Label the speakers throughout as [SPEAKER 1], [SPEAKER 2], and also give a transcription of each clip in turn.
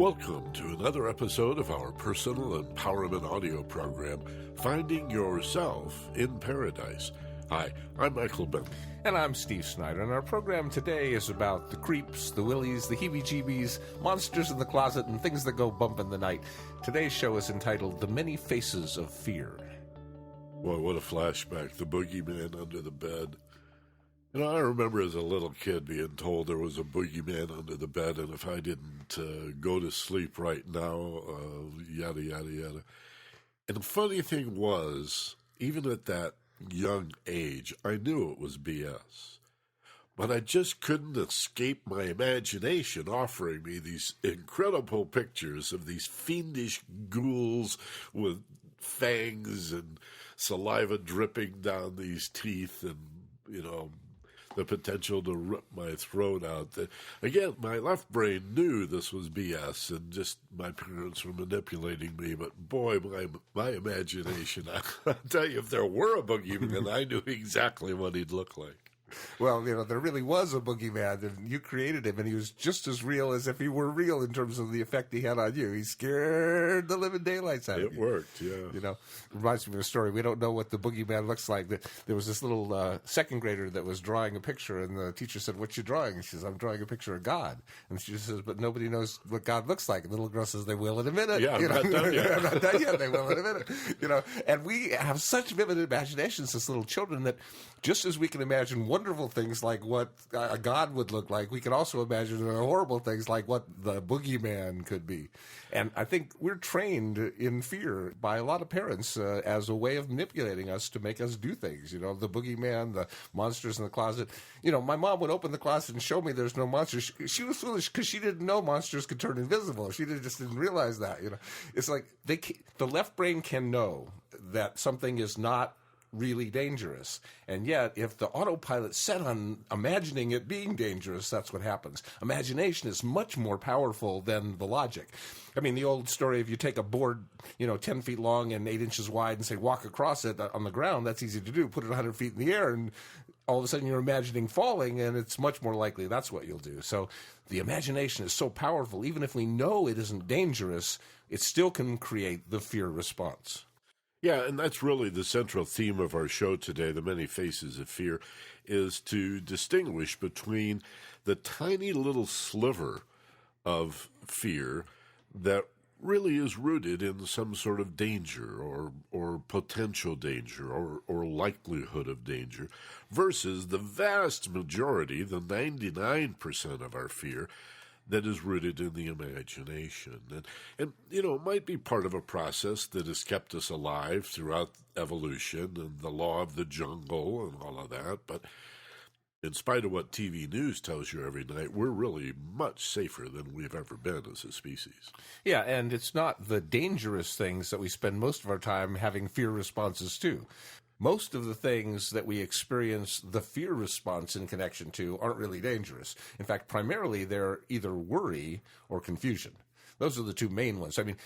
[SPEAKER 1] Welcome to another episode of our personal empowerment audio program, Finding Yourself in Paradise. Hi, I'm Michael Benton.
[SPEAKER 2] And I'm Steve Snyder, and our program today is about the creeps, the willies, the heebie-jeebies, monsters in the closet, and things that go bump in the night. Today's show is entitled The Many Faces of Fear.
[SPEAKER 1] Boy, what a flashback, the boogeyman under the bed. You know, I remember as a little kid being told there was a boogeyman under the bed, and if I didn't go to sleep right now, yada, yada, yada. And the funny thing was, even at that young age, I knew it was BS. But I just couldn't escape my imagination offering me these incredible pictures of these fiendish ghouls with fangs and saliva dripping down these teeth and, you know, the potential to rip my throat out. Again, my left brain knew this was BS and just my parents were manipulating me, but boy, my imagination, I'll tell you, if there were a boogeyman, I knew exactly what he'd look like.
[SPEAKER 2] Well, you know, there really was a boogeyman, and you created him, and he was just as real as if he were real in terms of the effect he had on you. He scared the living daylights out of you.
[SPEAKER 1] It worked, yeah.
[SPEAKER 2] You know, reminds me of a story. We don't know what the boogeyman looks like. There was this little second grader that was drawing a picture, and the teacher said, "What you drawing?" And she says, "I'm drawing a picture of God." And she says, "But nobody knows what God looks like." And the little girl says, "They will in a minute."
[SPEAKER 1] Yeah, I'm not done yet.
[SPEAKER 2] I'm not done yet. They will in a minute. You know, and we have such vivid imaginations as little children that just as we can imagine wonderful things like what a God would look like, we can also imagine horrible things like what the boogeyman could be. And I think we're trained in fear by a lot of parents as a way of manipulating us to make us do things. You know, the boogeyman, the monsters in the closet. You know, my mom would open the closet and show me there's no monsters. She was foolish because she didn't know monsters could turn invisible. She just didn't realize that. You know, it's like the left brain can know that something is not really dangerous. And yet, if the autopilot's set on imagining it being dangerous, that's what happens. Imagination is much more powerful than the logic. I mean, the old story, if you take a board, 10 feet long and 8 inches wide and say, walk across it on the ground, that's easy to do. Put it 100 feet in the air and all of a sudden you're imagining falling, and it's much more likely that's what you'll do. So the imagination is so powerful, even if we know it isn't dangerous, it still can create the fear response.
[SPEAKER 1] Yeah, and that's really the central theme of our show today, The Many Faces of Fear, is to distinguish between the tiny little sliver of fear that really is rooted in some sort of danger or potential danger or likelihood of danger versus the vast majority, the 99% of our fear, that is rooted in the imagination. And it might be part of a process that has kept us alive throughout evolution and the law of the jungle and all of that. But in spite of what TV news tells you every night, we're really much safer than we've ever been as a species.
[SPEAKER 2] Yeah, and it's not the dangerous things that we spend most of our time having fear responses to. Most of the things that we experience the fear response in connection to aren't really dangerous. In fact, primarily they're either worry or confusion. Those are the two main ones. I mean,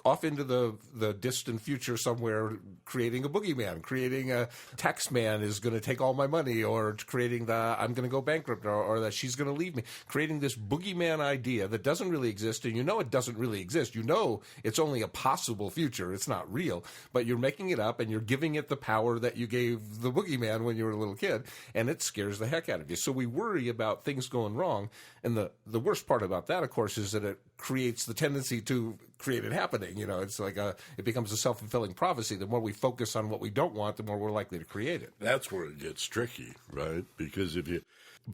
[SPEAKER 2] off into the distant future somewhere, creating a boogeyman, creating a tax man is going to take all my money, or creating I'm going to go bankrupt, or that she's going to leave me. Creating this boogeyman idea that doesn't really exist, and you know it doesn't really exist. You know it's only a possible future. It's not real, but you're making it up, and you're giving it the power that you gave the boogeyman when you were a little kid, and it scares the heck out of you. So we worry about things going wrong, and the worst part about that, of course, is that it creates the tendency to create it happening. It's like it becomes a self-fulfilling prophecy. The more we focus on what we don't want, the more we're likely to create it.
[SPEAKER 1] That's where it gets tricky, right? Because if you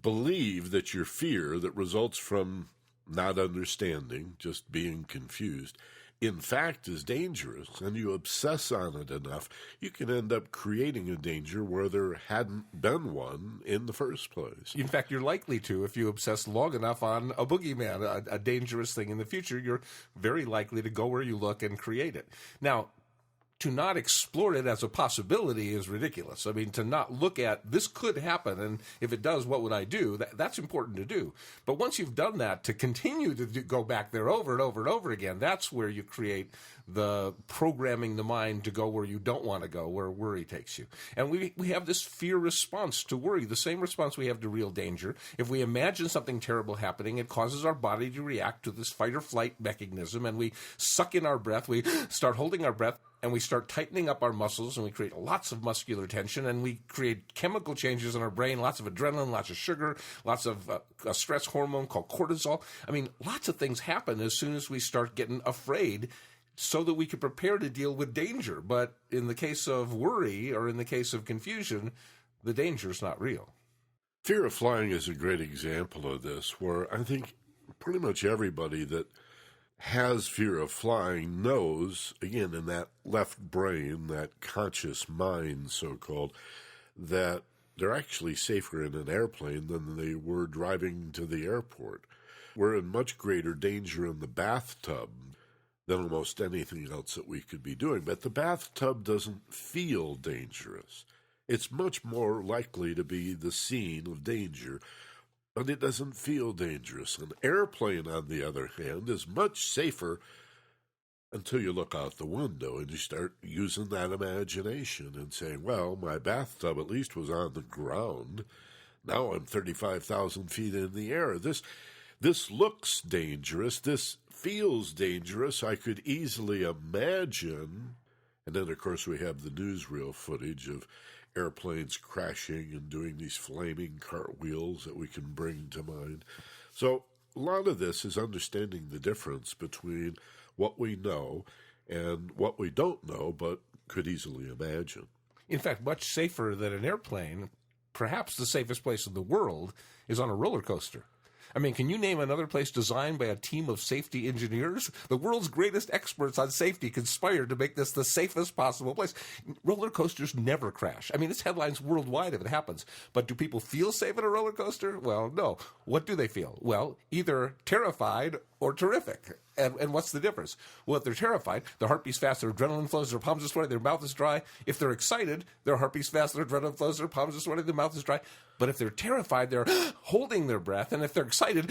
[SPEAKER 1] believe that your fear that results from not understanding, just being confused, in fact is dangerous, and you obsess on it enough, you can end up creating a danger where there hadn't been one in the first place.
[SPEAKER 2] In fact, you're likely to, if you obsess long enough on a boogeyman, a dangerous thing in the future, you're very likely to go where you look and create it. Now, to not explore it as a possibility is ridiculous. I mean, to not look at this could happen, and if it does, what would I do? That's important to do. But once you've done that, to continue to go back there over and over and over again, that's where you create the programming the mind to go where you don't want to go, where worry takes you. And we have this fear response to worry, the same response we have to real danger. If we imagine something terrible happening, it causes our body to react to this fight or flight mechanism, and we suck in our breath, we start holding our breath, and we start tightening up our muscles, and we create lots of muscular tension, and we create chemical changes in our brain, lots of adrenaline, lots of sugar, lots of a stress hormone called cortisol. I mean, lots of things happen as soon as we start getting afraid, so that we can prepare to deal with danger. But in the case of worry or in the case of confusion, the danger is not real.
[SPEAKER 1] Fear of flying is a great example of this, where I think pretty much everybody that has fear of flying knows, again, in that left brain, that conscious mind, so-called, that they're actually safer in an airplane than they were driving to the airport. We're in much greater danger in the bathtub than almost anything else that we could be doing. But the bathtub doesn't feel dangerous. It's much more likely to be the scene of danger, but it doesn't feel dangerous. An airplane, on the other hand, is much safer until you look out the window and you start using that imagination and saying, well, my bathtub at least was on the ground. Now I'm 35,000 feet in the air. This looks dangerous. This feels dangerous. I could easily imagine. And then, of course, we have the newsreel footage of airplanes crashing and doing these flaming cartwheels that we can bring to mind. So a lot of this is understanding the difference between what we know and what we don't know but could easily imagine.
[SPEAKER 2] In fact, much safer than an airplane, perhaps the safest place in the world, is on a roller coaster. I mean, can you name another place designed by a team of safety engineers? The world's greatest experts on safety conspired to make this the safest possible place. Roller coasters never crash. I mean, it's headlines worldwide if it happens. But do people feel safe at a roller coaster? Well, no. What do they feel? Well, either terrified or terrific. And what's the difference? Well, if they're terrified, their heart beats fast, their adrenaline flows, their palms are sweaty, their mouth is dry. If they're excited, their heart beats fast, their adrenaline flows, their palms are sweaty, their mouth is dry. But if they're terrified, they're holding their breath. And if they're excited,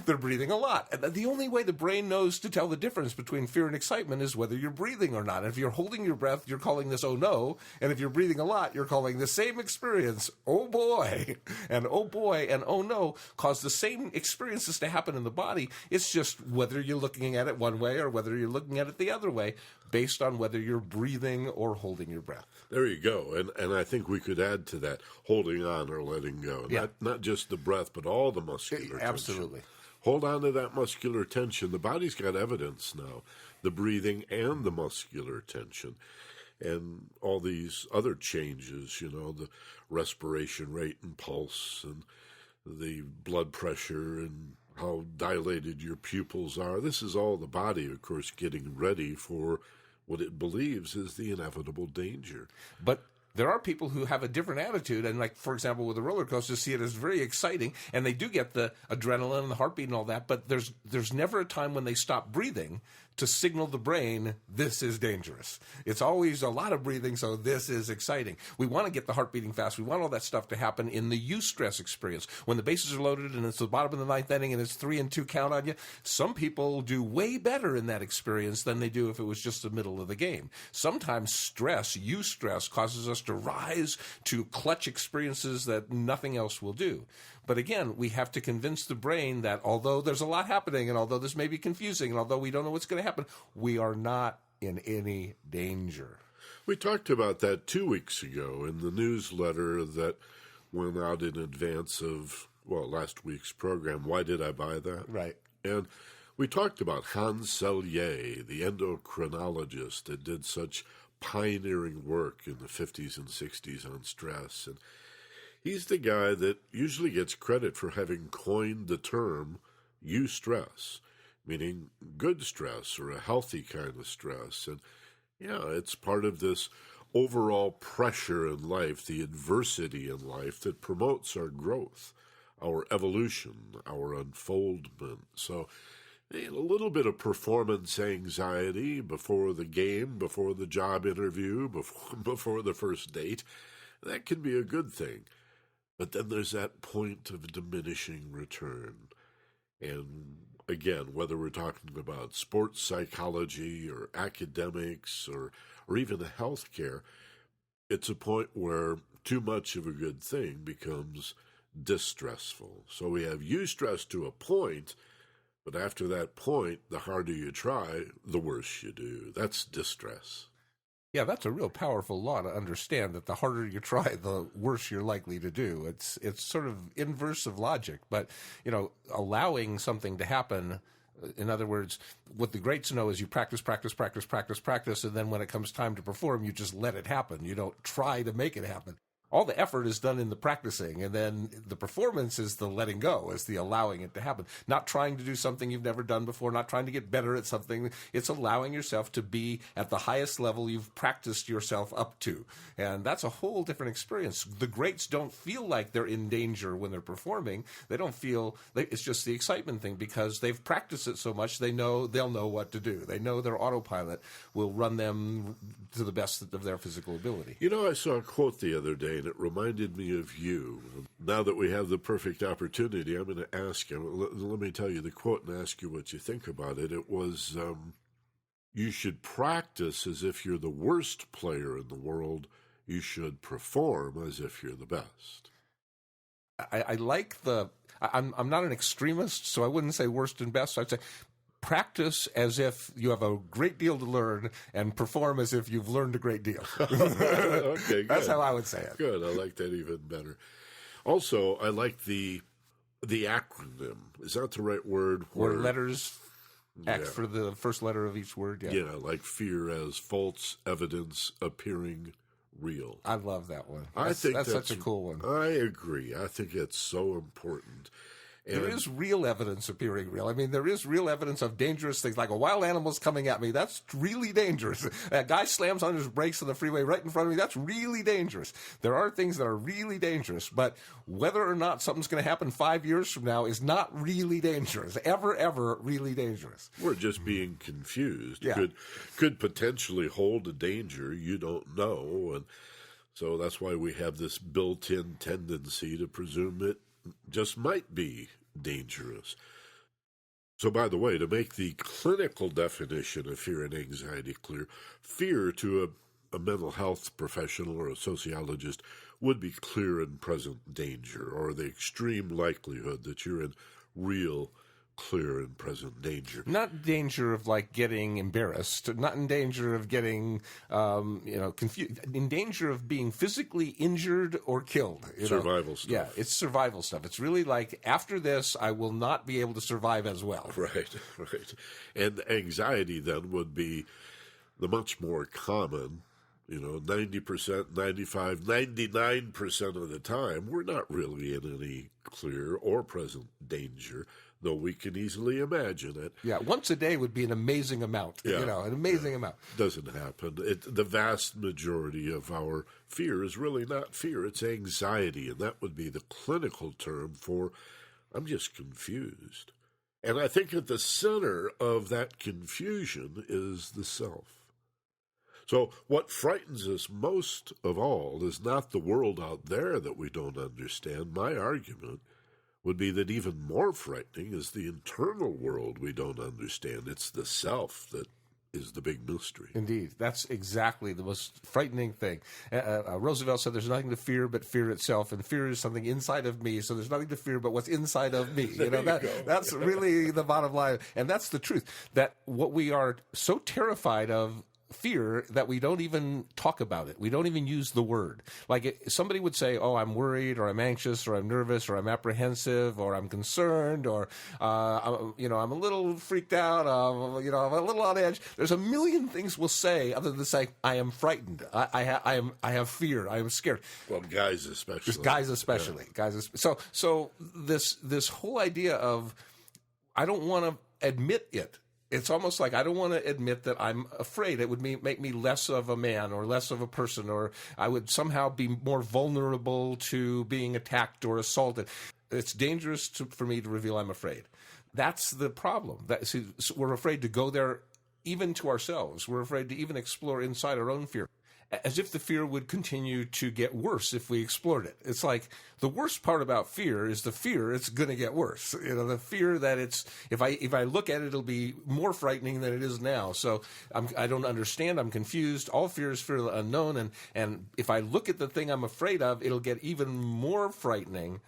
[SPEAKER 2] they're breathing a lot. And the only way the brain knows to tell the difference between fear and excitement is whether you're breathing or not. And if you're holding your breath, you're calling this oh no. And if you're breathing a lot, you're calling the same experience oh boy. And oh no cause the same experiences to happen in the body. It's just whether you're looking at it one way or whether you're looking at it the other way, based on whether you're breathing or holding your breath.
[SPEAKER 1] There you go. And I think we could add to that, holding on or letting go.
[SPEAKER 2] Yeah.
[SPEAKER 1] Not just the breath, but all the muscular tension.
[SPEAKER 2] Absolutely.
[SPEAKER 1] Hold on to that muscular tension. The body's got evidence now, the breathing and the muscular tension. And all these other changes, the respiration rate and pulse and the blood pressure and how dilated your pupils are. This is all the body, of course, getting ready for what it believes is the inevitable danger.
[SPEAKER 2] But there are people who have a different attitude, and like, for example, with the roller coaster, see it as very exciting, and they do get the adrenaline and the heartbeat and all that, but there's never a time when they stop breathing to signal the brain, this is dangerous. It's always a lot of breathing, so this is exciting. We want to get the heart beating fast. We want all that stuff to happen in the eustress experience. When the bases are loaded and it's the bottom of the ninth inning and it's 3-2 count on you, some people do way better in that experience than they do if it was just the middle of the game. Sometimes eustress, causes us to rise to clutch experiences that nothing else will do. But again, we have to convince the brain that although there's a lot happening and although this may be confusing and although we don't know what's going to happen, we are not in any danger.
[SPEAKER 1] We talked about that 2 weeks ago in the newsletter that went out in advance of, last week's program, Why Did I Buy That?
[SPEAKER 2] Right.
[SPEAKER 1] And we talked about Hans Selye, the endocrinologist that did such pioneering work in the 50s and 60s on stress. And he's the guy that usually gets credit for having coined the term eustress, meaning good stress or a healthy kind of stress. And it's part of this overall pressure in life, the adversity in life that promotes our growth, our evolution, our unfoldment. So A little bit of performance anxiety before the game, before the job interview, before the first date. That can be a good thing. But then there's that point of diminishing return. And again, whether we're talking about sports psychology or academics or even healthcare, it's a point where too much of a good thing becomes distressful. So we have eustress to a point, but after that point, the harder you try, the worse you do. That's distress.
[SPEAKER 2] Yeah, that's a real powerful law to understand, that the harder you try, the worse you're likely to do. It's sort of inverse of logic, but, allowing something to happen. In other words, what the greats know is you practice, and then when it comes time to perform, you just let it happen. You don't try to make it happen. All the effort is done in the practicing, and then the performance is the letting go, is the allowing it to happen. Not trying to do something you've never done before, not trying to get better at something. It's allowing yourself to be at the highest level you've practiced yourself up to. And that's a whole different experience. The greats don't feel like they're in danger when they're performing. They don't feel, it's just the excitement thing, because they've practiced it so much, they'll know what to do. They know their autopilot will run them to the best of their physical ability.
[SPEAKER 1] I saw a quote the other day, and it reminded me of you. Now that we have the perfect opportunity, I'm going to ask you, let me tell you the quote and ask you what you think about it. It was, you should practice as if you're the worst player in the world. You should perform as if you're the best.
[SPEAKER 2] I like I'm not an extremist, so I wouldn't say worst and best. I'd say practice as if you have a great deal to learn, and perform as if you've learned a great deal.
[SPEAKER 1] Okay, good.
[SPEAKER 2] That's how I would say it.
[SPEAKER 1] Good. I like that even better. Also, I like the acronym. Is that the right word?
[SPEAKER 2] Where letters act for the first letter of each word.
[SPEAKER 1] Yeah, like fear as false evidence appearing real.
[SPEAKER 2] I love that one.
[SPEAKER 1] I think
[SPEAKER 2] that's such a cool one.
[SPEAKER 1] I agree. I think it's so important.
[SPEAKER 2] There is real evidence appearing real. I mean, there is real evidence of dangerous things, like a wild animal's coming at me. That's really dangerous. A guy slams on his brakes on the freeway right in front of me. That's really dangerous. There are things that are really dangerous, but whether or not something's going to happen 5 years from now is not really dangerous. Ever really dangerous.
[SPEAKER 1] We're just being confused.
[SPEAKER 2] Yeah.
[SPEAKER 1] Could potentially hold a danger you don't know, and so that's why we have this built-in tendency to presume it just might be dangerous. So, by the way, to make the clinical definition of fear and anxiety clear, fear to a mental health professional or a sociologist would be clear and present danger, or the extreme likelihood that you're in real, clear and present danger.
[SPEAKER 2] Not danger of getting embarrassed, not in danger of getting confused, in danger of being physically injured or killed.
[SPEAKER 1] Survival stuff.
[SPEAKER 2] Yeah, it's survival stuff. It's really like, after this, I will not be able to survive as well.
[SPEAKER 1] Right. And anxiety then would be the much more common, 90%, 95, 99% of the time, we're not really in any clear or present danger, though we can easily imagine it.
[SPEAKER 2] Yeah, once a day would be an amazing amount. An amazing amount.
[SPEAKER 1] Doesn't happen. The vast majority of our fear is really not fear, it's anxiety, and that would be the clinical term for, I'm just confused. And I think at the center of that confusion is the self. So what frightens us most of all is not the world out there that we don't understand. My argument would be that even more frightening is the internal world we don't understand. It's the self that is the big mystery.
[SPEAKER 2] Indeed. That's exactly the most frightening thing. Roosevelt said there's nothing to fear but fear itself, and fear is something inside of me, so there's nothing to fear but what's inside of me. That's really the bottom line. And that's the truth, that what we are so terrified of fear that we don't even talk about it. We don't even use the word. Like somebody would say, oh, I'm worried, or I'm anxious, or I'm nervous, or I'm apprehensive, or I'm concerned, or, I'm a little freaked out, I'm a little on edge. There's a million things we'll say other than say, I am frightened. I have fear. I am scared.
[SPEAKER 1] Well, guys especially.
[SPEAKER 2] So this whole idea of, I don't want to admit it. It's almost like I don't want to admit that I'm afraid. It would make me less of a man or less of a person, or I would somehow be more vulnerable to being attacked or assaulted. It's dangerous for me to reveal I'm afraid. That's the problem. So we're afraid to go there even to ourselves. We're afraid to even explore inside our own fear, as if the fear would continue to get worse if we explored it. It's like the worst part about fear is the fear it's going to get worse. The fear that if I look at it, it'll be more frightening than it is now. So I don't understand. I'm confused. All fear is fear of the unknown. And if I look at the thing I'm afraid of, it'll get even more frightening.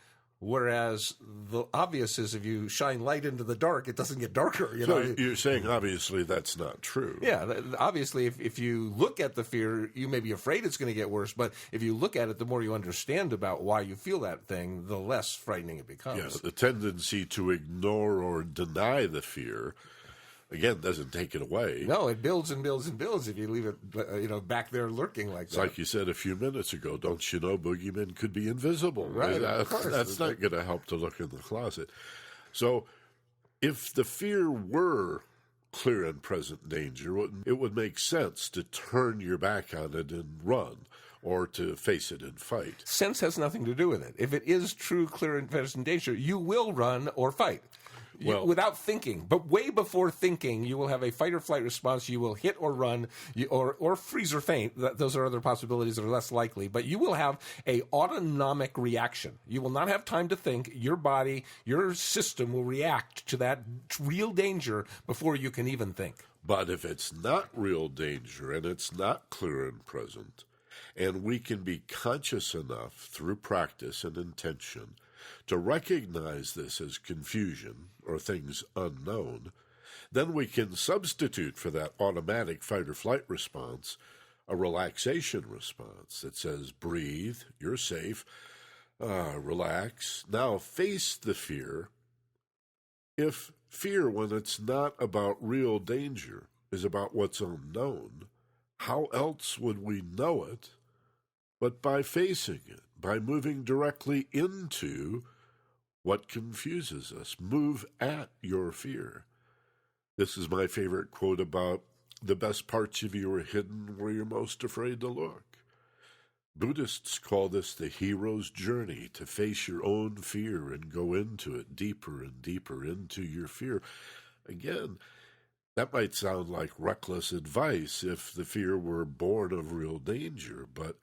[SPEAKER 2] Whereas the obvious is if you shine light into the dark, it doesn't get darker.
[SPEAKER 1] So you're saying obviously that's not true.
[SPEAKER 2] Yeah, obviously if you look at the fear, you may be afraid it's going to get worse, but if you look at it, the more you understand about why you feel that thing, the less frightening it becomes.
[SPEAKER 1] Yeah, the tendency to ignore or deny the fear, again, doesn't take it away.
[SPEAKER 2] No, it builds and builds and builds if you leave it, back there lurking like
[SPEAKER 1] it's
[SPEAKER 2] that.
[SPEAKER 1] Like you said a few minutes ago, don't you know boogeymen could be invisible?
[SPEAKER 2] Right,
[SPEAKER 1] that's not going to help to look in the closet. So if the fear were clear and present danger, it would make sense to turn your back on it and run, or to face it and fight.
[SPEAKER 2] Sense has nothing to do with it. If it is true, clear, and present danger, you will run or fight. Without thinking, but way before thinking, you will have a fight or flight response. You will hit or run, or freeze or faint. Those are other possibilities that are less likely. But you will have a autonomic reaction. You will not have time to think. Your body, your system will react to that real danger before you can even think.
[SPEAKER 1] But if it's not real danger and it's not clear and present, and we can be conscious enough through practice and intention to recognize this as confusion or things unknown, then we can substitute for that automatic fight or flight response a relaxation response that says, breathe, you're safe, relax, now face the fear. If fear, when it's not about real danger, is about what's unknown, how else would we know it but by facing it, by moving directly into what confuses us? Move at your fear. This is my favorite quote about the best parts of you are hidden where you're most afraid to look. Buddhists call this the hero's journey, to face your own fear and go into it deeper and deeper into your fear. Again, that might sound like reckless advice if the fear were born of real danger, but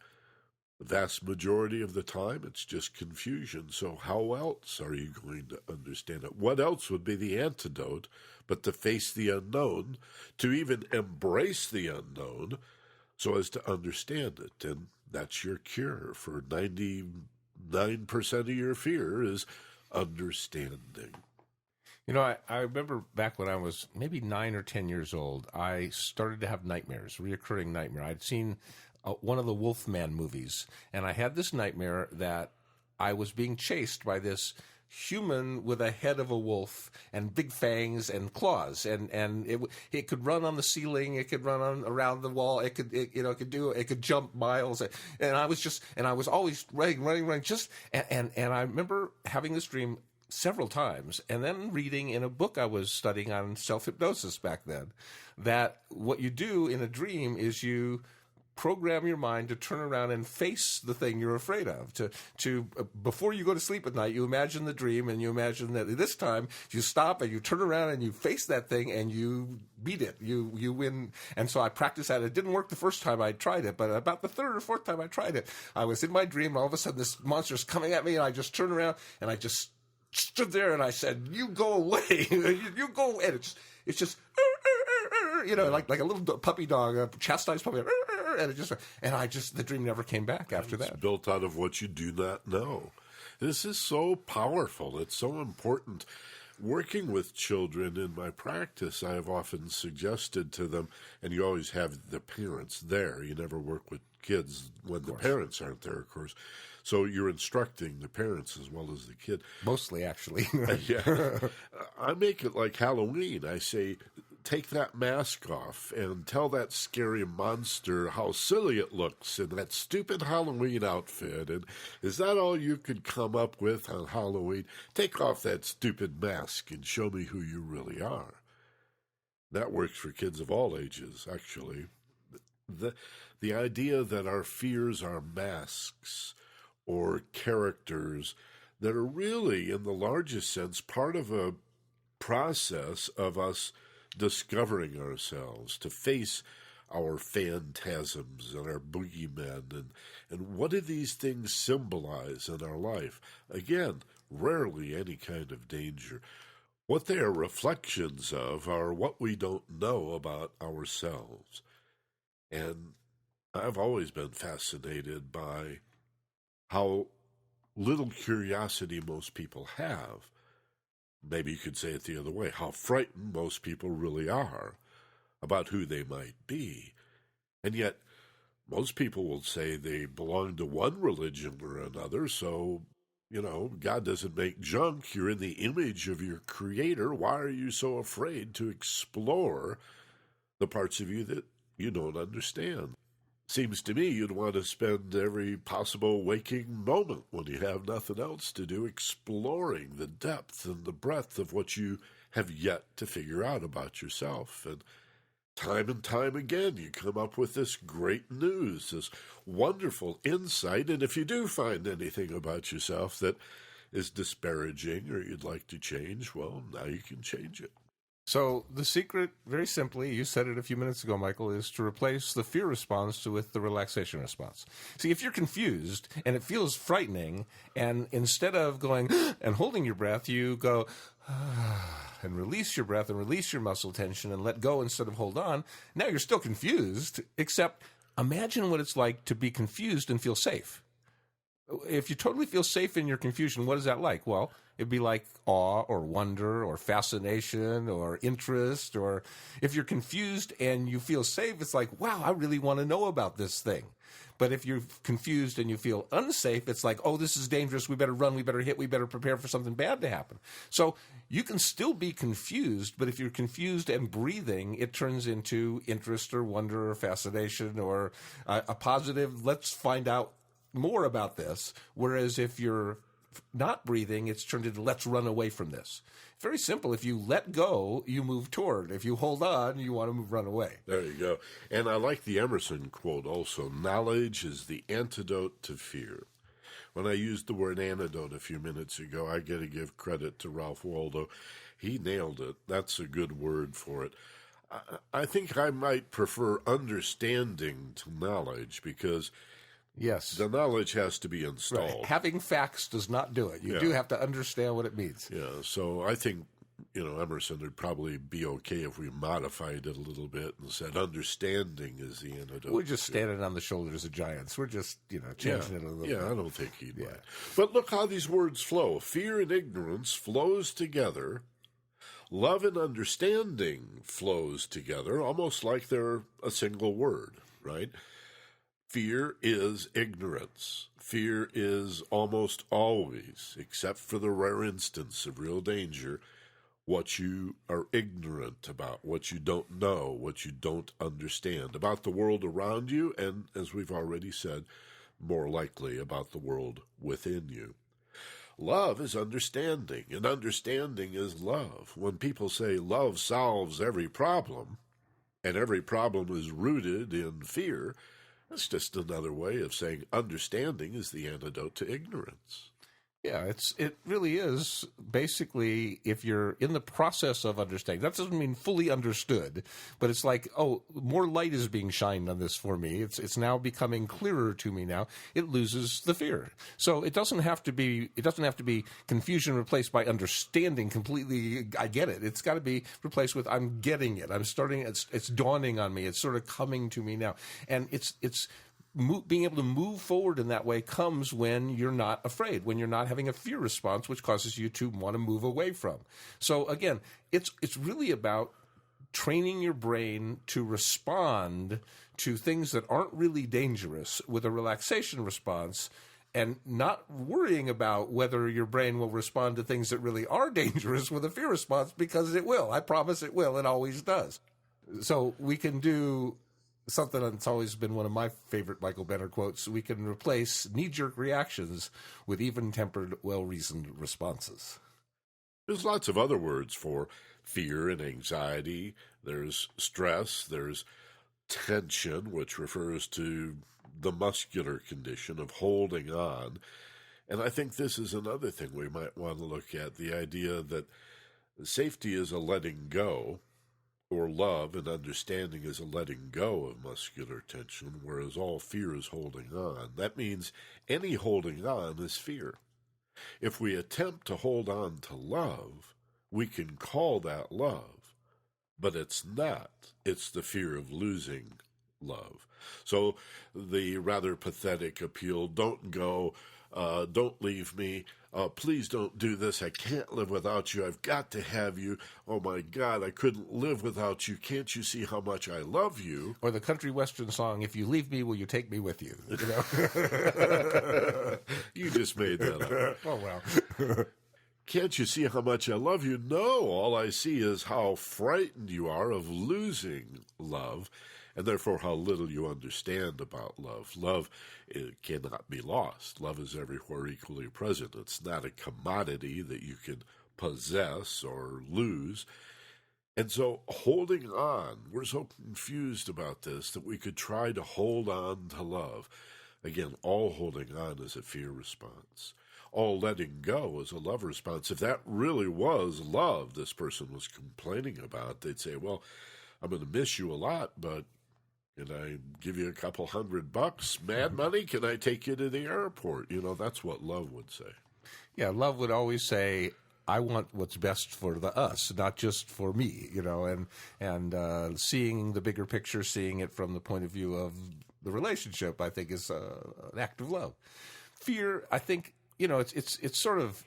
[SPEAKER 1] the vast majority of the time, it's just confusion. So how else are you going to understand it? What else would be the antidote but to face the unknown, to even embrace the unknown so as to understand it? And that's your cure for 99% of your fear is understanding.
[SPEAKER 2] I remember back when I was maybe 9 or 10 years old, I started to have nightmares, reoccurring nightmare. I'd seen one of the Wolfman movies, and I had this nightmare that I was being chased by this human with a head of a wolf and big fangs and claws, and it could run on the ceiling, it could run around the wall, it could jump miles, and I was always running, and I remember having this dream several times, and then reading in a book I was studying on self-hypnosis back then, that what you do in a dream is you program your mind to turn around and face the thing you're afraid of. To before you go to sleep at night, you imagine the dream, and you imagine that this time you stop and you turn around and you face that thing and you beat it. You win. And so I practiced that. It didn't work the first time I tried it, but about the third or fourth time I tried it, I was in my dream, and all of a sudden this monster's coming at me, and I just turned around and I just stood there and I said, "You go away, you go away." And it's just like a little puppy dog, a chastised puppy. And the dream never came back after that.
[SPEAKER 1] It's built out of what you do not know. This is so powerful. It's so important. Working with children in my practice, I have often suggested to them, and you always have the parents there. You never work with kids when the parents aren't there, of course. So you're instructing the parents as well as the kid.
[SPEAKER 2] Mostly, actually.
[SPEAKER 1] Yeah. I make it like Halloween. I say, take that mask off and tell that scary monster how silly it looks in that stupid Halloween outfit. And is that all you could come up with on Halloween? Take off that stupid mask and show me who you really are. That works for kids of all ages, actually. The idea that our fears are masks or characters that are really, in the largest sense, part of a process of us discovering ourselves, to face our phantasms and our boogeymen, and what do these things symbolize in our life? Again, rarely any kind of danger. What they are reflections of are what we don't know about ourselves. And I've always been fascinated by how little curiosity most people have. Maybe you could say it the other way, how frightened most people really are about who they might be. And yet, most people will say they belong to one religion or another, so, God doesn't make junk. You're in the image of your Creator. Why are you so afraid to explore the parts of you that you don't understand? Seems to me you'd want to spend every possible waking moment when you have nothing else to do exploring the depth and the breadth of what you have yet to figure out about yourself. And time again, you come up with this great news, this wonderful insight. And if you do find anything about yourself that is disparaging or you'd like to change, well, now you can change it.
[SPEAKER 2] So the secret, very simply, you said it a few minutes ago, Michael, is to replace the fear response with the relaxation response. See, if you're confused and it feels frightening, and instead of going and holding your breath, you go and release your breath and release your muscle tension and let go instead of hold on, now you're still confused, except imagine what it's like to be confused and feel safe. If you totally feel safe in your confusion, what is that like? Well, it'd be like awe or wonder or fascination or interest. Or if you're confused and you feel safe, it's like, wow, I really want to know about this thing. But if you're confused and you feel unsafe, it's like, oh, this is dangerous. We better run. We better hit. We better prepare for something bad to happen. So you can still be confused, but if you're confused and breathing, it turns into interest or wonder or fascination or a positive, let's find out more about this. Whereas if you're not breathing, it's turned into let's run away from this. Very simple. If you let go, you move toward. If you hold on, you want to run away.
[SPEAKER 1] There you go. And I like the Emerson quote also, knowledge is the antidote to fear. When I used the word antidote a few minutes ago, I got to give credit to Ralph Waldo. He nailed it. That's a good word for it. I think I might prefer understanding to knowledge because
[SPEAKER 2] yes,
[SPEAKER 1] the knowledge has to be installed.
[SPEAKER 2] Right. Having facts does not do it. You do have to understand what it means.
[SPEAKER 1] Yeah, so I think, Emerson would probably be okay if we modified it a little bit and said understanding is the antidote.
[SPEAKER 2] We're just standing on the shoulders of giants. We're just, changing it a little bit.
[SPEAKER 1] Yeah, I don't think he'd mind. But look how these words flow. Fear and ignorance flows together. Love and understanding flows together, almost like they're a single word, right? Fear is ignorance. Fear is almost always, except for the rare instance of real danger, what you are ignorant about, what you don't know, what you don't understand about the world around you, and, as we've already said, more likely about the world within you. Love is understanding, and understanding is love. When people say love solves every problem, and every problem is rooted in fear, that's just another way of saying understanding is the antidote to ignorance.
[SPEAKER 2] Yeah, it really is. Basically, if you're in the process of understanding, that doesn't mean fully understood, but it's like, oh, more light is being shined on this for me. It's now becoming clearer to me now. It loses the fear. So it doesn't have to be confusion replaced by understanding completely. I get it. It's got to be replaced with I'm getting it. I'm starting. It's dawning on me. It's sort of coming to me now, and it's. Being able to move forward in that way comes when you're not afraid, when you're not having a fear response, which causes you to want to move away from. So again, it's really about training your brain to respond to things that aren't really dangerous with a relaxation response, and not worrying about whether your brain will respond to things that really are dangerous with a fear response, because it will. I promise it will. It always does. So we can do something that's always been one of my favorite Michael Benner quotes. We can replace knee-jerk reactions with even-tempered, well-reasoned responses.
[SPEAKER 1] There's lots of other words for fear and anxiety. There's stress. There's tension, which refers to the muscular condition of holding on. And I think this is another thing we might want to look at, the idea that Safety is a letting go, or love and understanding is a letting go of muscular tension, whereas all fear is holding on. That means any holding on is fear. If we attempt to hold on to love, we can call that love, but it's not. It's the fear of losing love. So the rather pathetic appeal, don't go, don't leave me, please don't do this, I can't live without you, I've got to have you, oh my God, I couldn't live without you, can't you see how much I love you?
[SPEAKER 2] Or the country western song, if you leave me, will you take me with you?
[SPEAKER 1] You just made that up.
[SPEAKER 2] Oh, well.
[SPEAKER 1] Can't you see how much I love you? No, all I see is how frightened you are of losing love, and therefore how little you understand about love. Love, it cannot be lost. Love is everywhere equally present. It's not a commodity that you can possess or lose. And so holding on, we're so confused about this that we could try to hold on to love. Again, all holding on is a fear response. All letting go is a love response. If that really was love this person was complaining about, they'd say, well, I'm going to miss you a lot, but can I give you a couple $100, mad money? Can I take you to the airport? You know, that's what love would say.
[SPEAKER 2] Yeah, love would always say, I want what's best for the us, not just for me, you know, and seeing the bigger picture, seeing it from the point of view of the relationship, I think is an act of love. Fear, I think, you know, it's sort of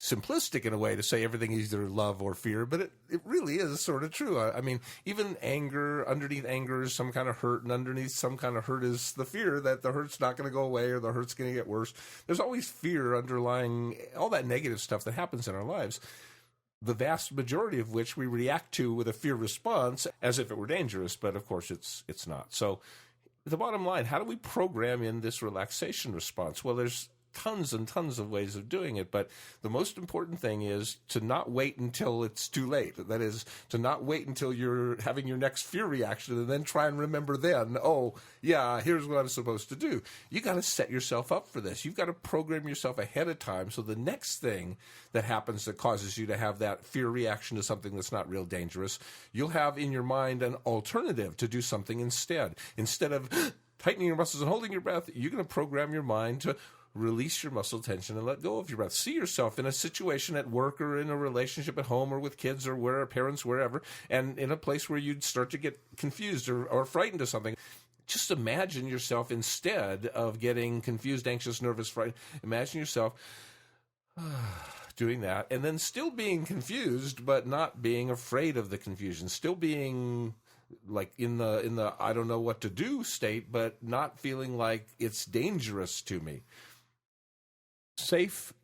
[SPEAKER 2] simplistic in a way to say everything is either love or fear, but it really is sort of true. I mean, even anger, underneath anger is some kind of hurt, and underneath some kind of hurt is the fear that the hurt's not going to go away or the hurt's going to get worse. There's always fear underlying all that negative stuff that happens in our lives, the vast majority of which we react to with a fear response as if it were dangerous, but of course it's not. So the bottom line, how do we program in this relaxation response? Well, there's tons and tons of ways of doing it, but the most important thing is to not wait until it's too late. That is, to not wait until you're having your next fear reaction and then try and remember then, oh, yeah, here's what I'm supposed to do. You got to set yourself up for this. You've got to program yourself ahead of time so the next thing that happens that causes you to have that fear reaction to something that's not real dangerous, you'll have in your mind an alternative to do something instead. Instead of tightening your muscles and holding your breath, you're going to program your mind to release your muscle tension and let go of your breath. See yourself in a situation at work or in a relationship at home or with kids or where parents, wherever, and in a place where you'd start to get confused or frightened of something. Just imagine yourself, instead of getting confused, anxious, nervous, frightened, imagine yourself doing that and then still being confused but not being afraid of the confusion, still being like in the I don't know what to do state, but not feeling like it's dangerous to me. Safe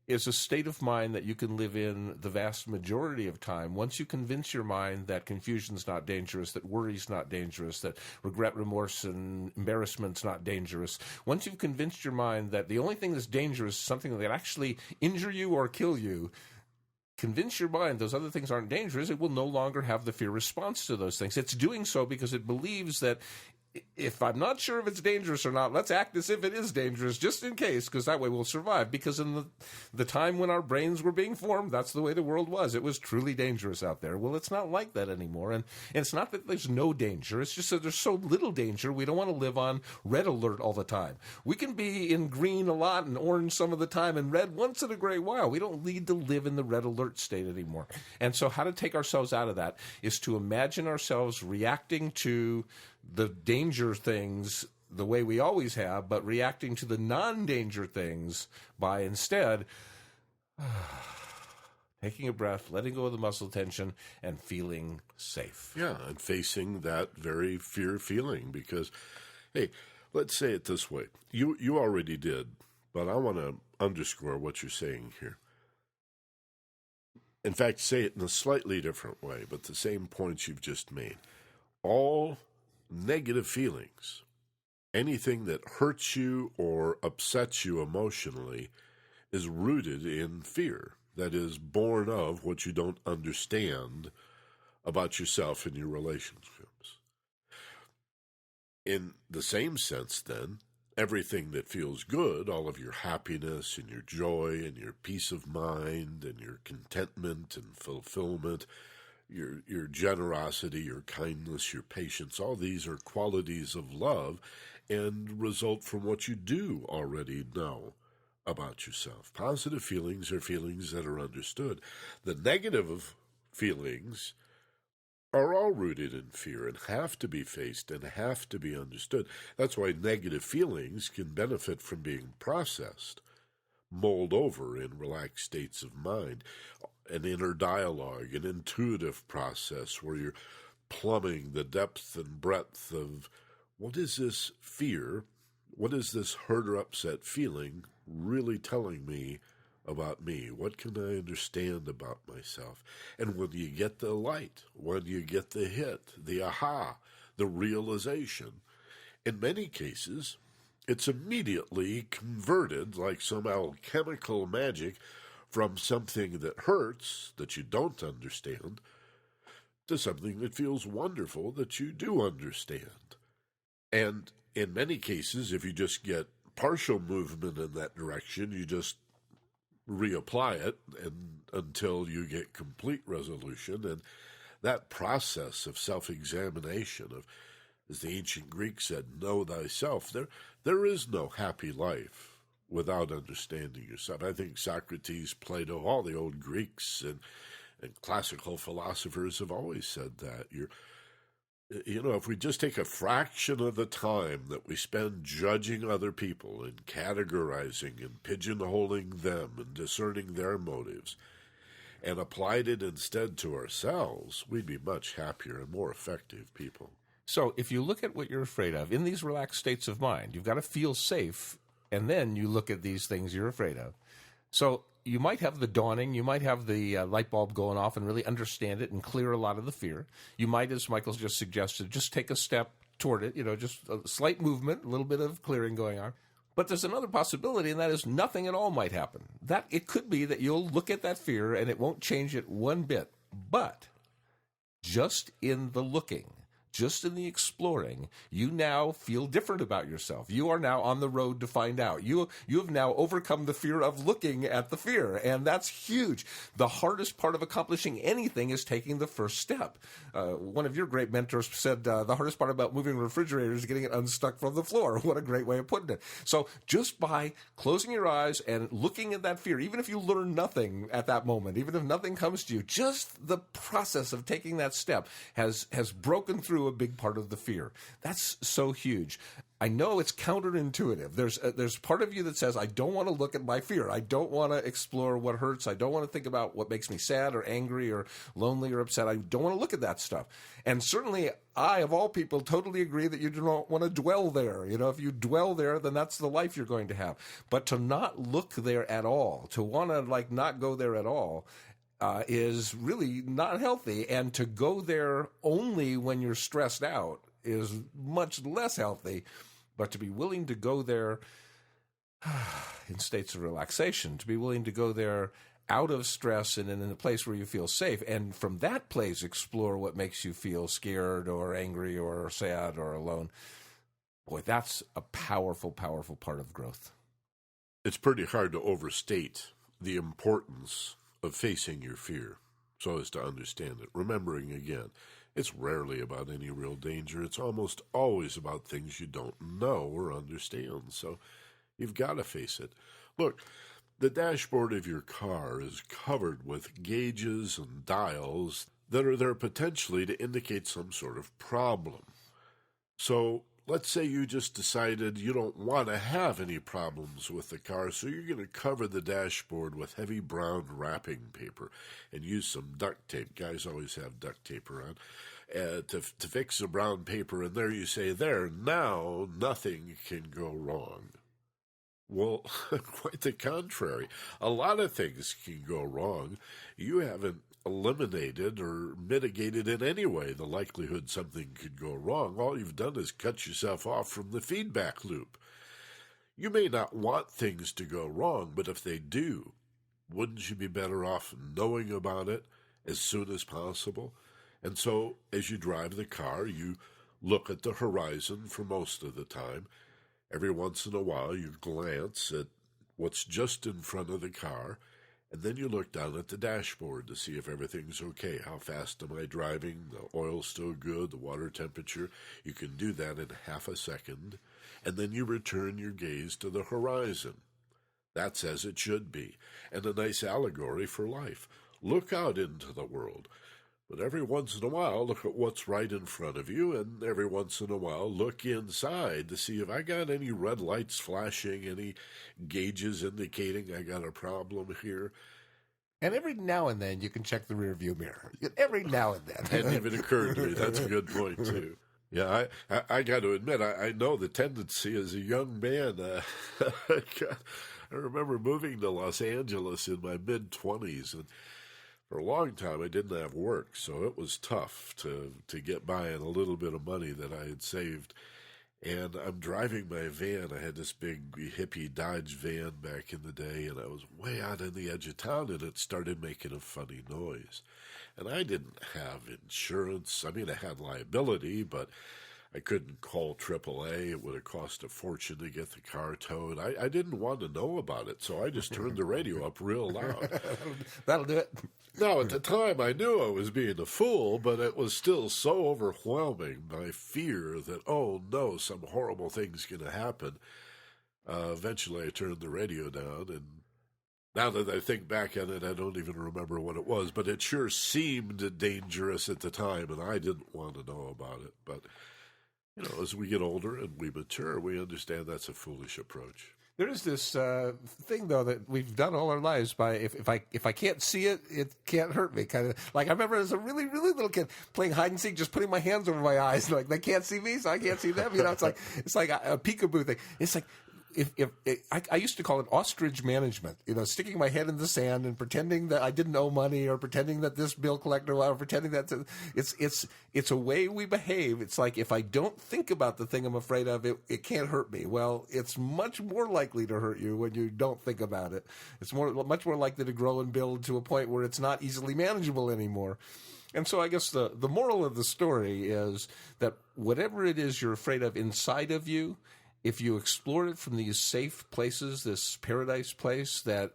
[SPEAKER 2] is a state of mind that you can live in the vast majority of time. Once you convince your mind that confusion's not dangerous, that worry's not dangerous, that regret, remorse, and embarrassment's not dangerous, once you've convinced your mind that the only thing that's dangerous is something that actually injure you or kill you, convince your mind those other things aren't dangerous, it will no longer have the fear response to those things. It's doing so because it believes that if I'm not sure if it's dangerous or not, let's act as if it is dangerous just in case, because that way we'll survive. Because in the time when our brains were being formed, that's the way the world was. It was truly dangerous out there. Well, it's not like that anymore. And it's not that there's no danger. It's just that there's so little danger, we don't want to live on red alert all the time. We can be in green a lot and orange some of the time and red once in a great while. We don't need to live in the red alert state anymore. And so how to take ourselves out of that is to imagine ourselves reacting to the danger things the way we always have, but reacting to the non-danger things by instead taking a breath, letting go of the muscle tension, and feeling safe.
[SPEAKER 1] Yeah, and facing that very fear feeling because, hey, let's say it this way. You already did, but I want to underscore what you're saying here. In fact, say it in a slightly different way, but the same points you've just made. All negative feelings, anything that hurts you or upsets you emotionally, is rooted in fear. That is born of what you don't understand about yourself and your relationships. In the same sense, then, everything that feels good, all of your happiness and your joy and your peace of mind and your contentment and fulfillment, your generosity, your kindness, your patience, all these are qualities of love and result from what you do already know about yourself. Positive feelings are feelings that are understood. The negative feelings are all rooted in fear and have to be faced and have to be understood. That's why negative feelings can benefit from being processed, mulled over in relaxed states of mind, an inner dialogue, an intuitive process where you're plumbing the depth and breadth of what is this fear, what is this hurt or upset feeling really telling me about me? What can I understand about myself? And when you get the light, when you get the hit, the aha, the realization, in many cases, it's immediately converted like some alchemical magic from something that hurts, that you don't understand, to something that feels wonderful, that you do understand. And in many cases, if you just get partial movement in that direction, you just reapply it until you get complete resolution. And that process of self-examination, of, as the ancient Greeks said, know thyself, there is no happy life without understanding yourself. I think Socrates, Plato, all the old Greeks and classical philosophers have always said that. If we just take a fraction of the time that we spend judging other people and categorizing and pigeonholing them and discerning their motives and applied it instead to ourselves, we'd be much happier and more effective people.
[SPEAKER 2] So if you look at what you're afraid of, in these relaxed states of mind, you've got to feel safe, and then you look at these things you're afraid of. So you might have the dawning, you might have the light bulb going off and really understand it and clear a lot of the fear. You might, as Michael's just suggested, just take a step toward it, just a slight movement, a little bit of clearing going on. But there's another possibility, and that is nothing at all might happen. That it could be that you'll look at that fear and it won't change it one bit. But just in the looking, just in the exploring, you now feel different about yourself. You are now on the road to find out. You have now overcome the fear of looking at the fear, and that's huge. The hardest part of accomplishing anything is taking the first step. One of your great mentors said the hardest part about moving a refrigerator is getting it unstuck from the floor. What a great way of putting it. So just by closing your eyes and looking at that fear, even if you learn nothing at that moment, even if nothing comes to you, just the process of taking that step has broken through a big part of the fear. That's so huge. I know it's counterintuitive. There's part of you that says, I don't want to look at my fear. I don't want to explore what hurts. I don't want to think about what makes me sad or angry or lonely or upset. I don't want to look at that stuff. And certainly I, of all people, totally agree that you do not want to dwell there. If you dwell there, then that's the life you're going to have. But to not look there at all, to want to not go there at all, is really not healthy, and to go there only when you're stressed out is much less healthy. But to be willing to go there in states of relaxation, to be willing to go there out of stress and in a place where you feel safe, and from that place explore what makes you feel scared or angry or sad or alone, boy, that's a powerful, powerful part of growth.
[SPEAKER 1] It's pretty hard to overstate the importance of facing your fear so as to understand it. Remembering again, it's rarely about any real danger. It's almost always about things you don't know or understand. So you've got to face it. Look, the dashboard of your car is covered with gauges and dials that are there potentially to indicate some sort of problem. So let's say you just decided you don't want to have any problems with the car, so you're going to cover the dashboard with heavy brown wrapping paper and use some duct tape. Guys always have duct tape around to fix the brown paper, and there you say, there, now nothing can go wrong. Well, quite the contrary. A lot of things can go wrong. You haven't eliminated or mitigated in any way the likelihood something could go wrong. All you've done is cut yourself off from the feedback loop. You may not want things to go wrong, but if they do, wouldn't you be better off knowing about it as soon as possible? And so as you drive the car, you look at the horizon for most of the time, Every once in a while, you glance at what's just in front of the car, and then you look down at the dashboard to see if everything's okay. How fast am I driving? The oil's still good, the water temperature. You can do that in half a second, and then you return your gaze to the horizon. That's as it should be, and a nice allegory for life. Look out into the world, but every once in a while, look at what's right in front of you, and every once in a while, look inside to see if I got any red lights flashing, any gauges indicating I got a problem here.
[SPEAKER 2] And every now and then, you can check the rearview mirror. Every now and then.
[SPEAKER 1] Hadn't even occurred to me. That's a good point, too. Yeah, I got to admit, I know the tendency as a young man. I remember moving to Los Angeles in my mid-20s, and for a long time I didn't have work, so it was tough to get by on a little bit of money that I had saved. And I'm driving my van. I had this big hippie Dodge van back in the day, and I was way out on the edge of town, and it started making a funny noise. And I didn't have insurance. I mean, I had liability, but I couldn't call AAA. It would have cost a fortune to get the car towed. I didn't want to know about it, so I just turned the radio up real loud.
[SPEAKER 2] That'll do it.
[SPEAKER 1] Now, at the time, I knew I was being a fool, but it was still so overwhelming, my fear that, oh, no, some horrible thing's going to happen. Eventually, I turned the radio down, and now that I think back on it, I don't even remember what it was, but it sure seemed dangerous at the time, and I didn't want to know about it. But, you know, as we get older and we mature, we understand that's a foolish approach.
[SPEAKER 2] There is this thing, though, that we've done all our lives by if I can't see it, it can't hurt me. Kind of like I remember as a really, really little kid playing hide and seek, just putting my hands over my eyes, like they can't see me, so I can't see them. You know, it's like a peekaboo thing. It's like I used to call it ostrich management, you know, sticking my head in the sand and pretending that I didn't owe money, or pretending that this bill collector, or pretending that it's a way we behave. It's like, if I don't think about the thing I'm afraid of, it can't hurt me. Well, it's much more likely to hurt you when you don't think about it. It's much more likely to grow and build to a point where it's not easily manageable anymore. And so I guess the moral of the story is that whatever it is you're afraid of inside of you, if you explore it from these safe places, this paradise place, that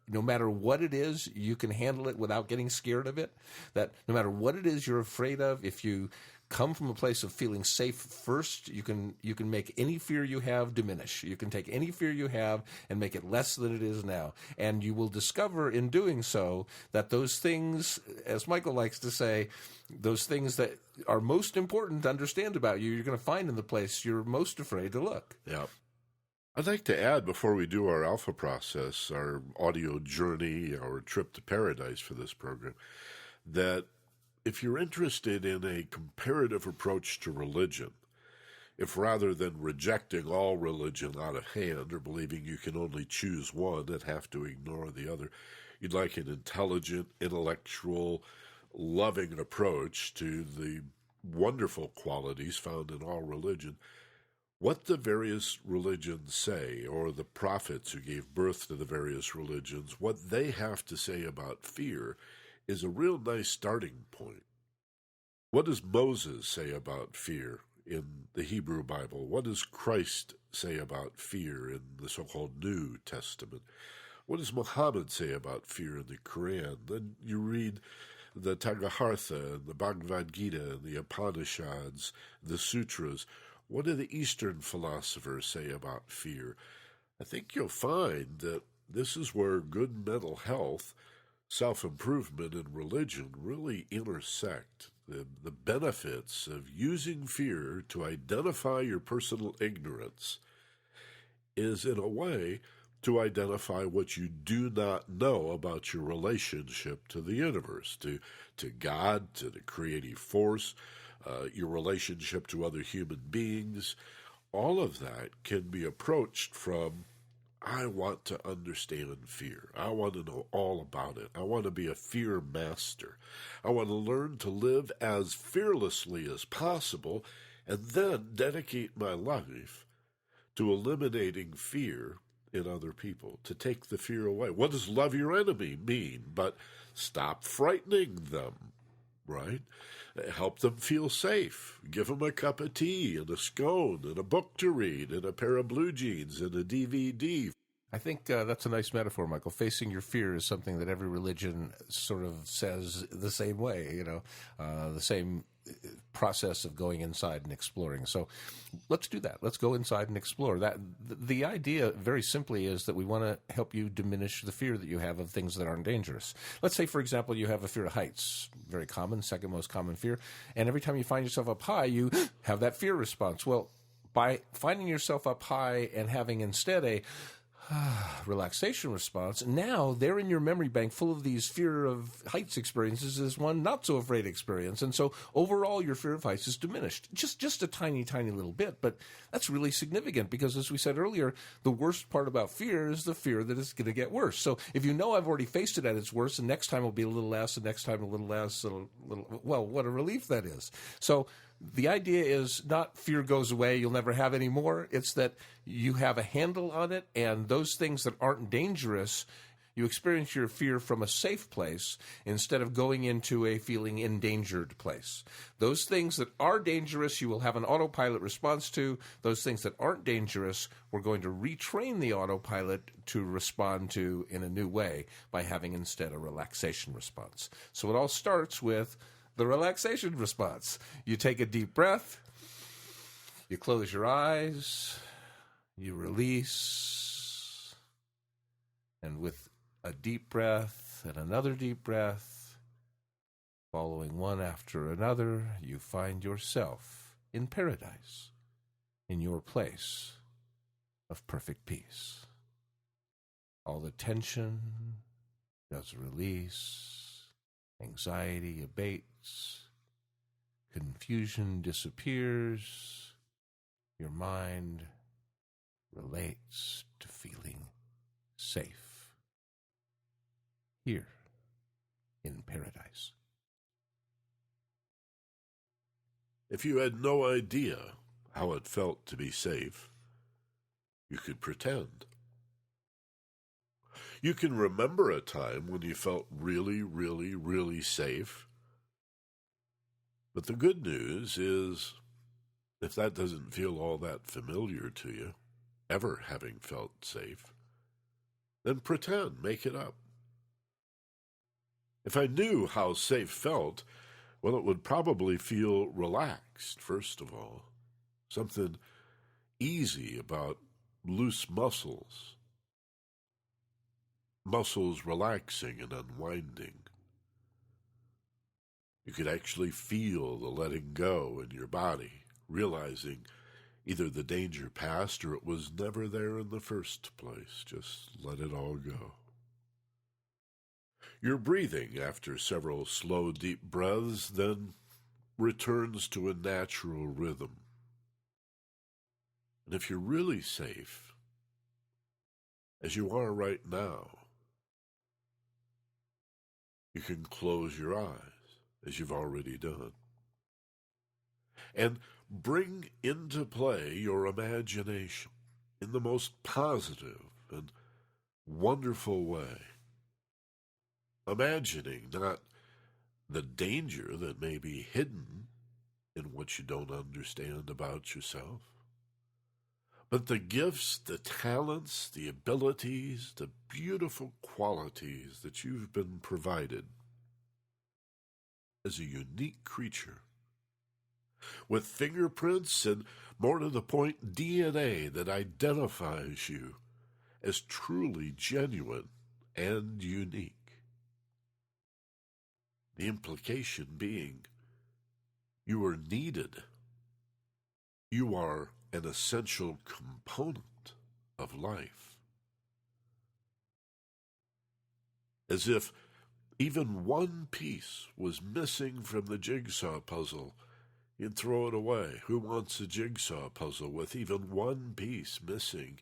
[SPEAKER 2] no matter what it is, you can handle it without getting scared of it, that no matter what it is you're afraid of, if you come from a place of feeling safe first, you can make any fear you have diminish. You can take any fear you have and make it less than it is now. And you will discover in doing so that those things, as Michael likes to say, those things that are most important to understand about you, you're going to find in the place you're most afraid to look.
[SPEAKER 1] Yeah. I'd like to add, before we do our alpha process, our audio journey, our trip to paradise for this program, that if you're interested in a comparative approach to religion, if rather than rejecting all religion out of hand, or believing you can only choose one and have to ignore the other, you'd like an intelligent, intellectual, loving approach to the wonderful qualities found in all religion, what the various religions say, or the prophets who gave birth to the various religions, what they have to say about fear, is a real nice starting point. What does Moses say about fear in the Hebrew Bible? What does Christ say about fear in the so-called New Testament? What does Muhammad say about fear in the Quran? Then you read the Tagahartha, and the Bhagavad Gita, and the Upanishads, the Sutras. What do the Eastern philosophers say about fear? I think you'll find that this is where good mental health, self-improvement, and religion really intersect. The benefits of using fear to identify your personal ignorance is, in a way, to identify what you do not know about your relationship to the universe, to God, to the creative force, your relationship to other human beings. All of that can be approached from, I want to understand fear. I want to know all about it. I want to be a fear master. I want to learn to live as fearlessly as possible, and then dedicate my life to eliminating fear in other people, to take the fear away. What does love your enemy mean? But stop frightening them. right? Help them feel safe. Give them a cup of tea and a scone and a book to read and a pair of blue jeans and a DVD.
[SPEAKER 2] I think that's a nice metaphor, Michael. Facing your fear is something that every religion sort of says the same way, the same process of going inside and exploring. So let's do that. Let's go inside and explore. That the idea, very simply, is that we want to help you diminish the fear that you have of things that aren't dangerous. Let's say, for example, you have a fear of heights, very common, second most common fear, and every time you find yourself up high, you have that fear response. Well, by finding yourself up high and having instead a relaxation response, now they're in your memory bank full of these fear of heights experiences as one not so afraid experience. And so overall your fear of heights is diminished. Just a tiny, tiny little bit, but that's really significant because, as we said earlier, the worst part about fear is the fear that it's going to get worse. So if you know I've already faced it at its worst, and next time will be a little less, and next time a little less, well, what a relief that is. So the idea is not fear goes away, you'll never have any more. It's that you have a handle on it, and those things that aren't dangerous, you experience your fear from a safe place instead of going into a feeling endangered place. Those things that are dangerous, you will have an autopilot response to. Those things that aren't dangerous, we're going to retrain the autopilot to respond to in a new way by having instead a relaxation response. So it all starts with the relaxation response. You take a deep breath, you close your eyes, you release, and with a deep breath and another deep breath, following one after another, you find yourself in paradise, in your place of perfect peace. All the tension does release. Anxiety abates, confusion disappears, your mind relates to feeling safe here in paradise.
[SPEAKER 1] If you had no idea how it felt to be safe, you could pretend. You can remember a time when you felt really, really, really safe. But the good news is, if that doesn't feel all that familiar to you, ever having felt safe, then pretend, make it up. If I knew how safe felt, well, it would probably feel relaxed, first of all. Something easy about loose muscles relaxing and unwinding. You could actually feel the letting go in your body, realizing either the danger passed or it was never there in the first place. Just let it all go. Your breathing, after several slow, deep breaths, then returns to a natural rhythm. And if you're really safe, as you are right now, you can close your eyes, as you've already done, and bring into play your imagination in the most positive and wonderful way. Imagining not the danger that may be hidden in what you don't understand about yourself, but the gifts, the talents, the abilities, the beautiful qualities that you've been provided as a unique creature, with fingerprints and, more to the point, DNA that identifies you as truly genuine and unique. The implication being, you are needed. You are an essential component of life. As if even one piece was missing from the jigsaw puzzle, you'd throw it away. Who wants a jigsaw puzzle with even one piece missing?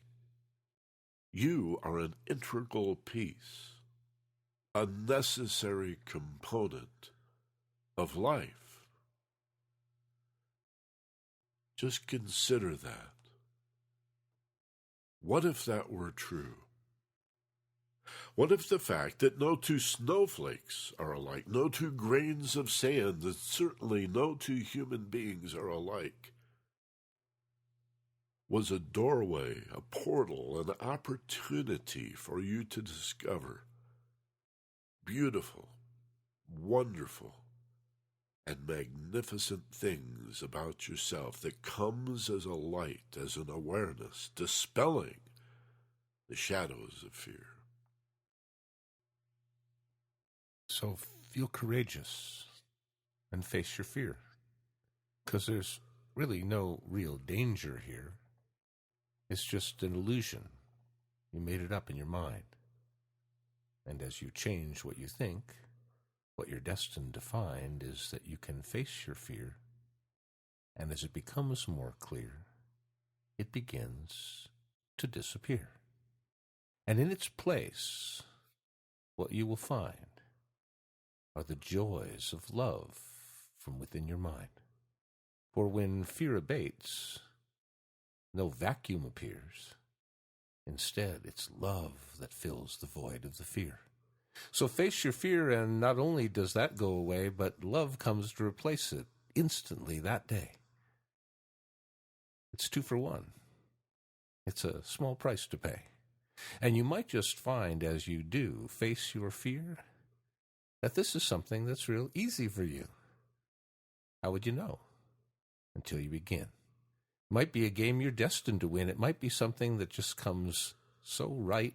[SPEAKER 1] You are an integral piece, a necessary component of life. Just consider that. What if that were true? What if the fact that no two snowflakes are alike, no two grains of sand, and certainly no two human beings are alike, was a doorway, a portal, an opportunity for you to discover beautiful, wonderful, and magnificent things about yourself that comes as a light, as an awareness, dispelling the shadows of fear.
[SPEAKER 2] So feel courageous and face your fear, because there's really no real danger here. It's just an illusion. You made it up in your mind. And as you change what you think, what you're destined to find is that you can face your fear, and as it becomes more clear, it begins to disappear. And in its place, what you will find are the joys of love from within your mind. For when fear abates, no vacuum appears. Instead, it's love that fills the void of the fear. So face your fear, and not only does that go away, but love comes to replace it instantly that day. It's 2 for 1. It's a small price to pay. And you might just find as you do face your fear that this is something that's real easy for you. How would you know? Until you begin. It might be a game you're destined to win. It might be something that just comes so right,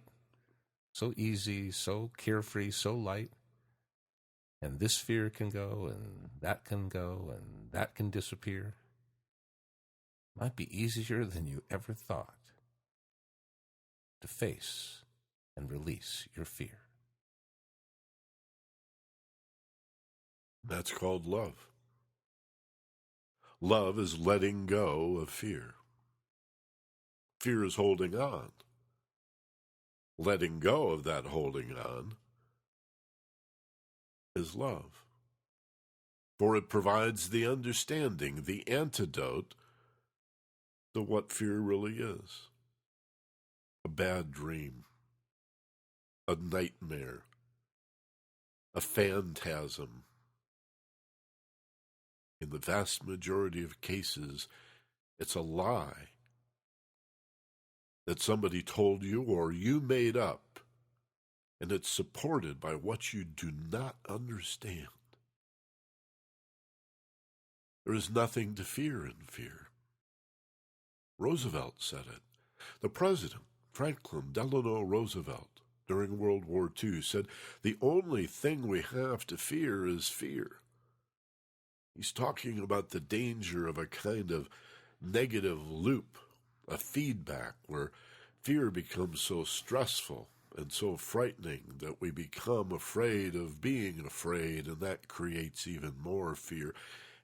[SPEAKER 2] so easy, so carefree, so light. And this fear can go, and that can go, and that can disappear. It might be easier than you ever thought to face and release your fear.
[SPEAKER 1] That's called love. Love is letting go of fear. Fear is holding on. Letting go of that holding on is love. For it provides the understanding, the antidote to what fear really is. A bad dream, a nightmare, a phantasm. In the vast majority of cases, it's a lie that somebody told you or you made up, and it's supported by what you do not understand. There is nothing to fear in fear. Roosevelt said it. The president, Franklin Delano Roosevelt, during World War II, said, "The only thing we have to fear is fear." He's talking about the danger of a kind of negative loop, a feedback where fear becomes so stressful and so frightening that we become afraid of being afraid, and that creates even more fear.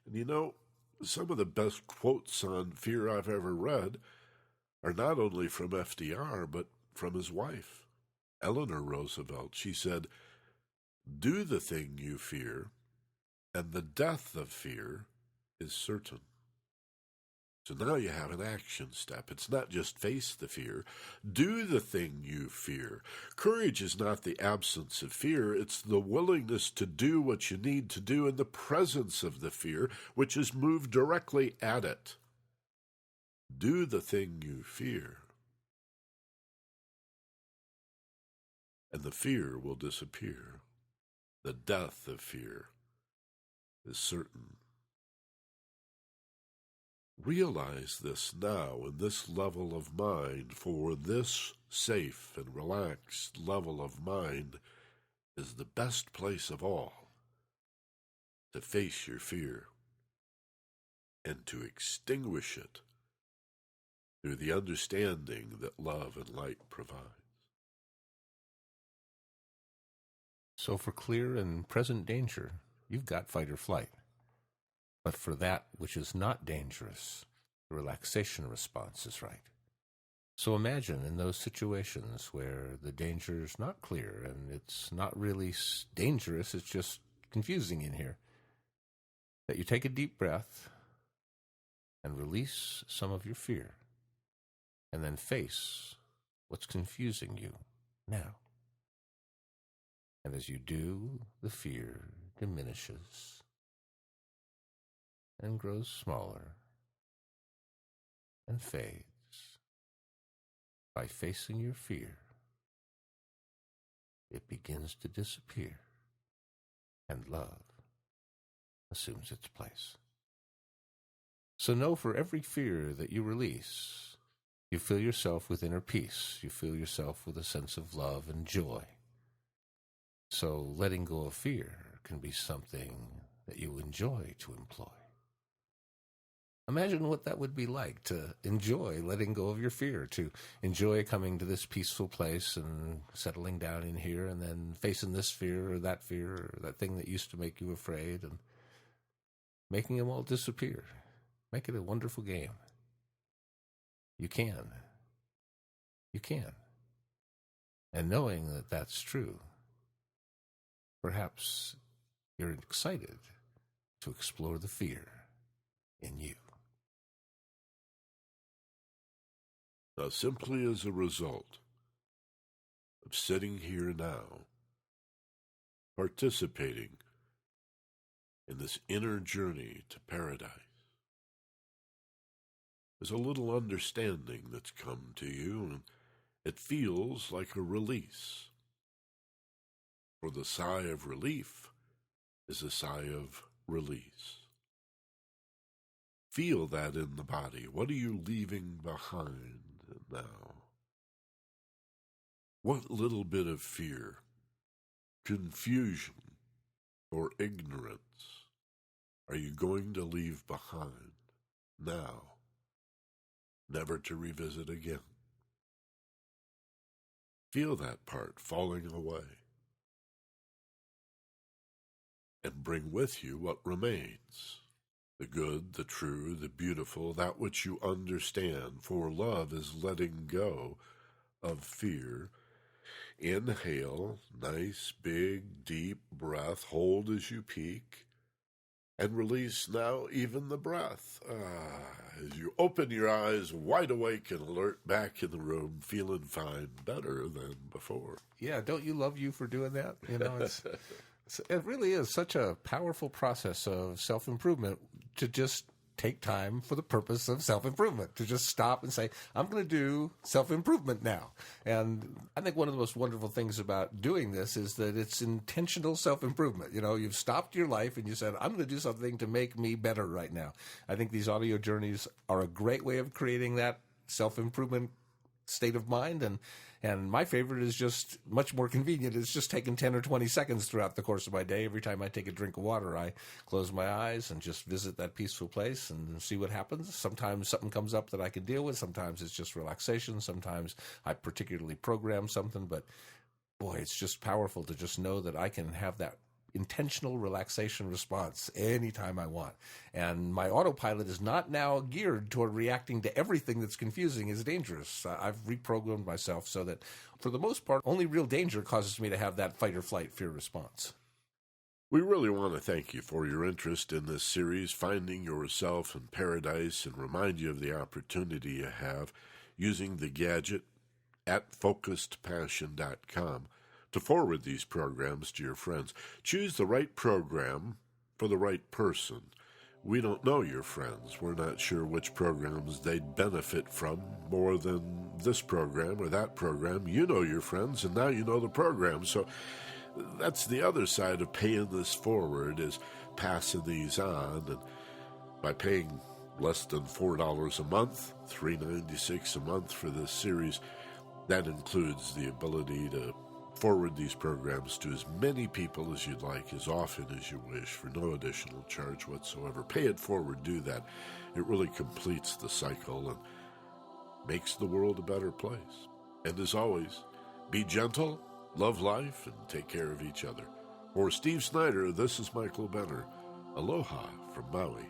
[SPEAKER 1] And you know, some of the best quotes on fear I've ever read are not only from FDR, but from his wife, Eleanor Roosevelt. She said, "Do the thing you fear, and the death of fear is certain." So now you have an action step. It's not just face the fear. Do the thing you fear. Courage is not the absence of fear. It's the willingness to do what you need to do in the presence of the fear, which is move directly at it. Do the thing you fear, and the fear will disappear. The death of fear is certain. Realize this now in this level of mind, for this safe and relaxed level of mind is the best place of all to face your fear and to extinguish it through the understanding that love and light provide.
[SPEAKER 2] So for clear and present danger, you've got fight or flight. But for that which is not dangerous, the relaxation response is right. So imagine in those situations where the danger is not clear and it's not really dangerous, it's just confusing in here, that you take a deep breath and release some of your fear, and then face what's confusing you now. as you do, the fear diminishes and grows smaller and fades. By facing your fear, it begins to disappear, and love assumes its place. So know, for every fear that you release, you fill yourself with inner peace. You fill yourself with a sense of love and joy. So letting go of fear can be something that you enjoy to employ. Imagine what that would be like, to enjoy letting go of your fear, to enjoy coming to this peaceful place and settling down in here, and then facing this fear or that thing that used to make you afraid, and making them all disappear. Make it a wonderful game. You can. You can. And knowing that that's true, perhaps you're excited to explore the fear in you.
[SPEAKER 1] Now, simply as a result of sitting here now, participating in this inner journey to paradise, there's a little understanding that's come to you, and it feels like a release. For the sigh of relief is a sigh of release. Feel that in the body. What are you leaving behind now? What little bit of fear, confusion, or ignorance are you going to leave behind now, never to revisit again? Feel that part falling away, and bring with you what remains. The good, the true, the beautiful, that which you understand, for love is letting go of fear. Inhale, nice, big, deep breath, hold as you peak, and release now even the breath. As you open your eyes wide awake and alert, back in the room, feeling fine, better than before.
[SPEAKER 2] Yeah, don't you love you for doing that? You know, it really is such a powerful process of self-improvement to just take time for the purpose of self-improvement, to just stop and say, I'm going to do self-improvement now. And I think one of the most wonderful things about doing this is that it's intentional self-improvement. You know, you've stopped your life and you said, I'm going to do something to make me better right now. I think these audio journeys are a great way of creating that self-improvement state of mind, and my favorite is just much more convenient. It's just taking 10 or 20 seconds throughout the course of my day. Every time I take a drink of water, I close my eyes and just visit that peaceful place and see what happens. Sometimes something comes up that I can deal with. Sometimes it's just relaxation. Sometimes I particularly program something, but boy, it's just powerful to just know that I can have that intentional relaxation response anytime I want. And my autopilot is not now geared toward reacting to everything that's confusing as dangerous. I've reprogrammed myself so that, for the most part, only real danger causes me to have that fight or flight fear response.
[SPEAKER 1] We really want to thank you for your interest in this series, Finding Yourself in Paradise, and remind you of the opportunity you have using the gadget at focusedpassion.com to forward these programs to your friends. Choose the right program for the right person. We don't know your friends. We're not sure which programs they'd benefit from more than this program or that program. You know your friends, and now you know the program. So that's the other side of paying this forward, is passing these on. And by paying less than $4 a month, $3.96 a month for this series, that includes the ability to forward these programs to as many people as you'd like, as often as you wish, for no additional charge whatsoever. Pay it forward, do that. It really completes the cycle and makes the world a better place. And as always, be gentle, love life, and take care of each other. For Steve Snyder, this is Michael Benner. Aloha from Maui.